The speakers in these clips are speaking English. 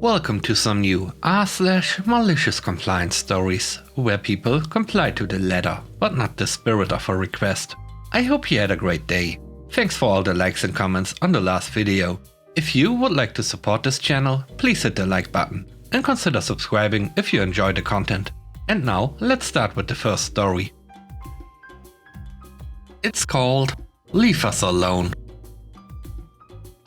Welcome to some new r/malicious compliance stories, where people comply to the letter, but not the spirit of a request. I hope you had a great day. Thanks for all the likes and comments on the last video. If you would like to support this channel, please hit the like button and consider subscribing if you enjoy the content. And now, let's start with the first story. It's called Leave Us Alone.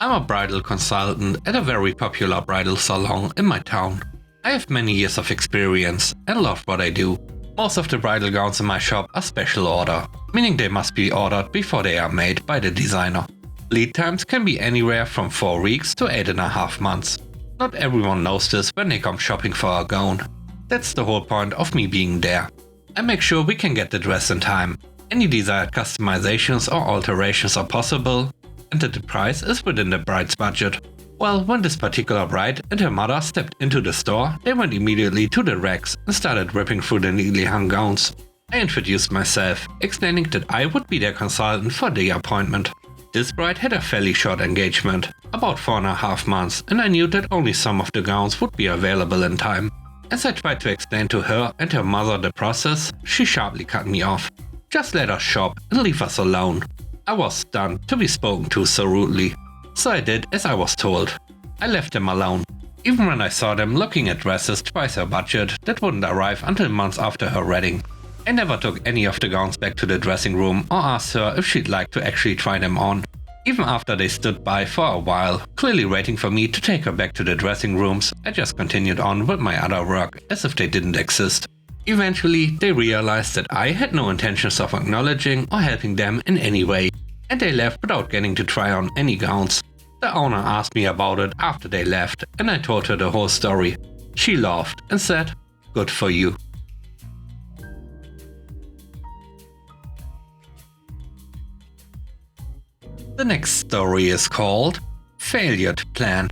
I'm a bridal consultant at a very popular bridal salon in my town. I have many years of experience and love what I do. Most of the bridal gowns in my shop are special order, meaning they must be ordered before they are made by the designer. Lead times can be anywhere from 4 weeks to 8.5 months. Not everyone knows this when they come shopping for a gown. That's the whole point of me being there. I make sure we can get the dress in time. Any desired customizations or alterations are possible, and that the price is within the bride's budget. Well, when this particular bride and her mother stepped into the store, they went immediately to the racks and started ripping through the neatly hung gowns. I introduced myself, explaining that I would be their consultant for the appointment. This bride had a fairly short engagement, about 4.5 months, and I knew that only some of the gowns would be available in time. As I tried to explain to her and her mother the process, she sharply cut me off. Just let us shop and leave us alone. I was stunned to be spoken to so rudely, so I did as I was told. I left them alone, even when I saw them looking at dresses twice her budget that wouldn't arrive until months after her wedding. I never took any of the gowns back to the dressing room or asked her if she'd like to actually try them on. Even after they stood by for a while, clearly waiting for me to take her back to the dressing rooms, I just continued on with my other work as if they didn't exist. Eventually, they realized that I had no intentions of acknowledging or helping them in any way, and they left without getting to try on any gowns. The owner asked me about it after they left, and I told her the whole story. She laughed and said, "Good for you." The next story is called Failure to Plan.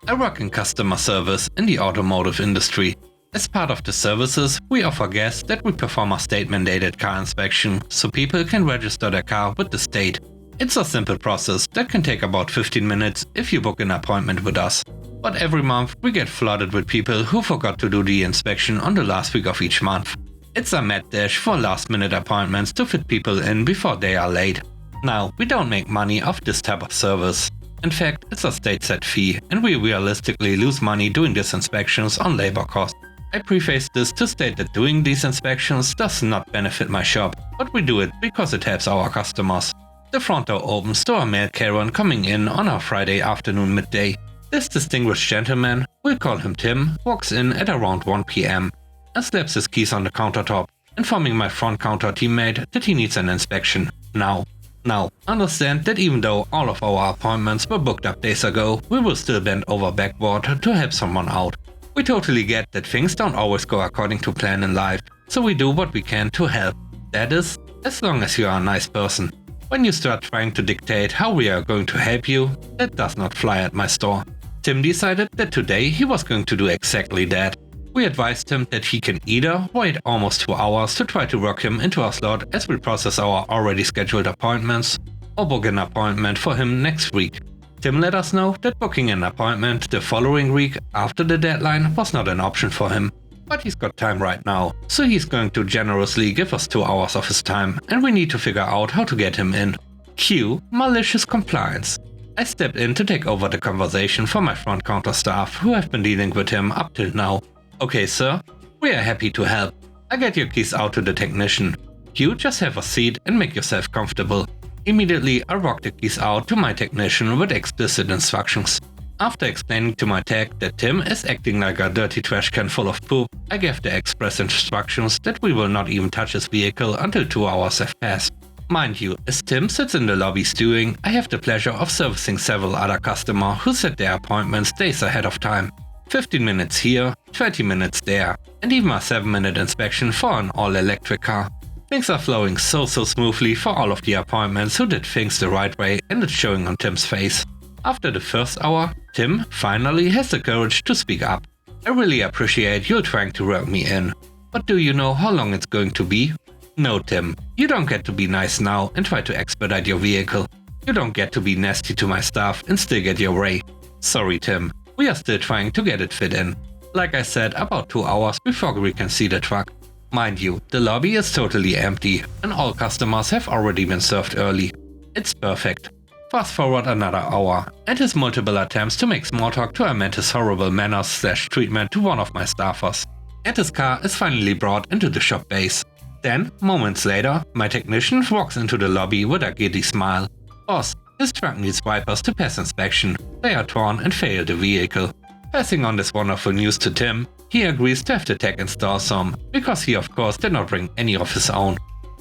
I work in customer service in the automotive industry. As part of the services, we offer guests that we perform a state-mandated car inspection so people can register their car with the state. It's a simple process that can take about 15 minutes if you book an appointment with us. But every month we get flooded with people who forgot to do the inspection on the last week of each month. It's a mad dash for last-minute appointments to fit people in before they are late. Now, we don't make money off this type of service. In fact, it's a state-set fee, and we realistically lose money doing these inspections on labor costs. I preface this to state that doing these inspections does not benefit my shop, but we do it because it helps our customers. The front door opens to a male Karen coming in on a Friday afternoon midday. This distinguished gentleman, we'll call him Tim, walks in at around 1 PM and slaps his keys on the countertop, informing my front counter teammate that he needs an inspection now. Now, understand that even though all of our appointments were booked up days ago, we will still bend over backward to help someone out. We totally get that things don't always go according to plan in life, so we do what we can to help. That is, as long as you are a nice person. When you start trying to dictate how we are going to help you, that does not fly at my store. Tim decided that today he was going to do exactly that. We advised him that he can either wait almost 2 hours to try to work him into a slot as we process our already scheduled appointments, or book an appointment for him next week. Tim let us know that booking an appointment the following week after the deadline was not an option for him. But he's got time right now, so he's going to generously give us 2 hours of his time, and we need to figure out how to get him in. Cue Malicious Compliance. I stepped in to take over the conversation for my front counter staff who have been dealing with him up till now. "Okay, sir, we are happy to help. I get your keys out to the technician. You just have a seat and make yourself comfortable." Immediately, I rocked the keys out to my technician with explicit instructions. After explaining to my tech that Tim is acting like a dirty trash can full of poop, I gave the express instructions that we will not even touch his vehicle until 2 hours have passed. Mind you, as Tim sits in the lobby stewing, I have the pleasure of servicing several other customers who set their appointments days ahead of time. 15 minutes here, 20 minutes there, and even a 7-minute inspection for an all-electric car. Things are flowing so smoothly for all of the appointments who did things the right way, and it's showing on Tim's face. After the first hour, Tim finally has the courage to speak up. "I really appreciate you trying to work me in, but do you know how long it's going to be?" "No, Tim, you don't get to be nice now and try to expedite your vehicle. You don't get to be nasty to my staff and still get your way." "Sorry, Tim, We are still trying to get it fit in. Like I said, about 2 hours before we can see the truck. Mind you, the lobby is totally empty and all customers have already been served early. It's perfect. Fast forward another hour, and his multiple attempts to make small talk to amend his horrible manners/treatment to one of my staffers. And his car is finally brought into the shop base. Then, moments later, my technician walks into the lobby with a giddy smile. Boss, his truck needs wipers to pass inspection. They are torn and fail the vehicle. Passing on this wonderful news to Tim, he agrees to have the tech install some, because he of course did not bring any of his own.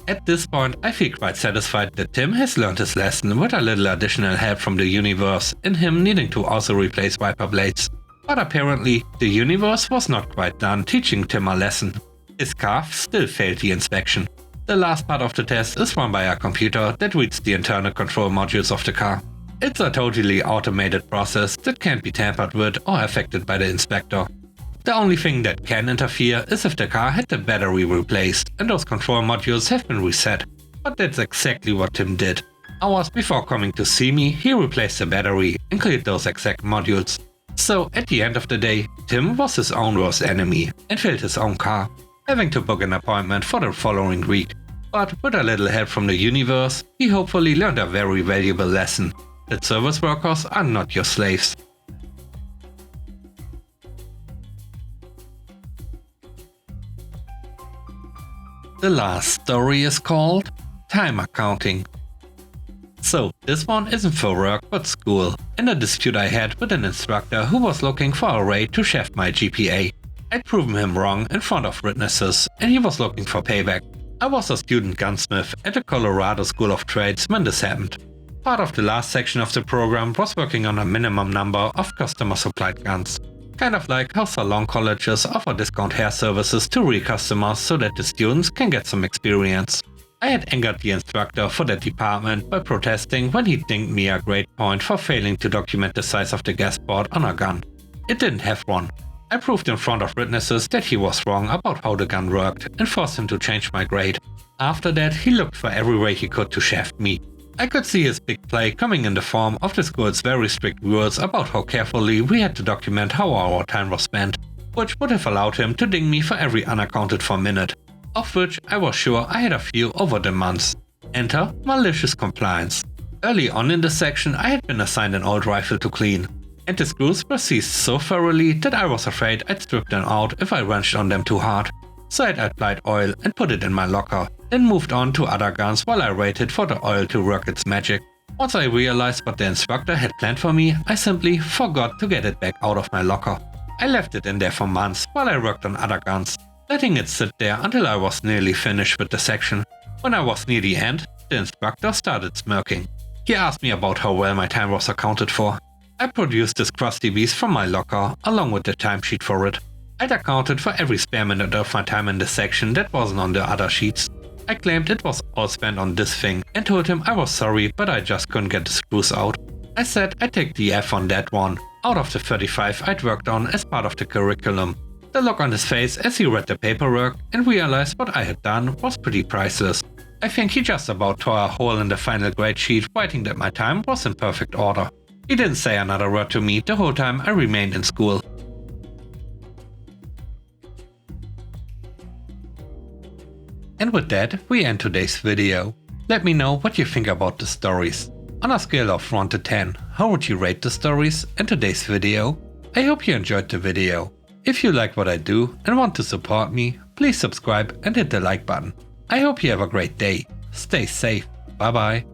At this point, I feel quite satisfied that Tim has learned his lesson with a little additional help from the universe in him needing to also replace wiper blades. But apparently, the universe was not quite done teaching Tim a lesson. His car still failed the inspection. The last part of the test is run by a computer that reads the internal control modules of the car. It's a totally automated process that can't be tampered with or affected by the inspector. The only thing that can interfere is if the car had the battery replaced and those control modules have been reset. But that's exactly what Tim did. Hours before coming to see me, he replaced the battery and cleared those exact modules. So at the end of the day, Tim was his own worst enemy and failed his own car, having to book an appointment for the following week. But with a little help from the universe, he hopefully learned a very valuable lesson, that service workers are not your slaves. The last story is called Time Accounting. So, this one isn't for work but school, and a dispute I had with an instructor who was looking for a way to shaft my GPA. I'd proven him wrong in front of witnesses, and he was looking for payback. I was a student gunsmith at the Colorado School of Trades when this happened. Part of the last section of the program was working on a minimum number of customer supplied guns. Kind of like how salon colleges offer discount hair services to real customers so that the students can get some experience. I had angered the instructor for that department by protesting when he dinged me a grade point for failing to document the size of the gas port on a gun. It didn't have one. I proved in front of witnesses that he was wrong about how the gun worked and forced him to change my grade. After that, he looked for every way he could to shaft me. I could see his big play coming in the form of the school's very strict rules about how carefully we had to document how our time was spent, which would have allowed him to ding me for every unaccounted for minute, of which I was sure I had a few over the months. Enter MaliciousCompliance. Early on in this section, I had been assigned an old rifle to clean, and the screws were seized so thoroughly that I was afraid I'd strip them out if I wrenched on them too hard. So I'd applied oil and put it in my locker, then moved on to other guns while I waited for the oil to work its magic. Once I realized what the instructor had planned for me, I simply forgot to get it back out of my locker. I left it in there for months while I worked on other guns, letting it sit there until I was nearly finished with the section. When I was near the end, the instructor started smirking. He asked me about how well my time was accounted for. I produced this crusty beast from my locker along with the timesheet for it. I'd accounted for every spare minute of my time in this section that wasn't on the other sheets. I claimed it was all spent on this thing and told him I was sorry, but I just couldn't get the screws out. I said I'd take the F on that one, out of the 35 I'd worked on as part of the curriculum. The look on his face as he read the paperwork and realized what I had done was pretty priceless. I think he just about tore a hole in the final grade sheet, writing that my time was in perfect order. He didn't say another word to me the whole time I remained in school. And with that, we end today's video. Let me know what you think about the stories. On a scale of 1 to 10, how would you rate the stories and today's video? I hope you enjoyed the video. If you like what I do and want to support me, please subscribe and hit the like button. I hope you have a great day. Stay safe. Bye bye.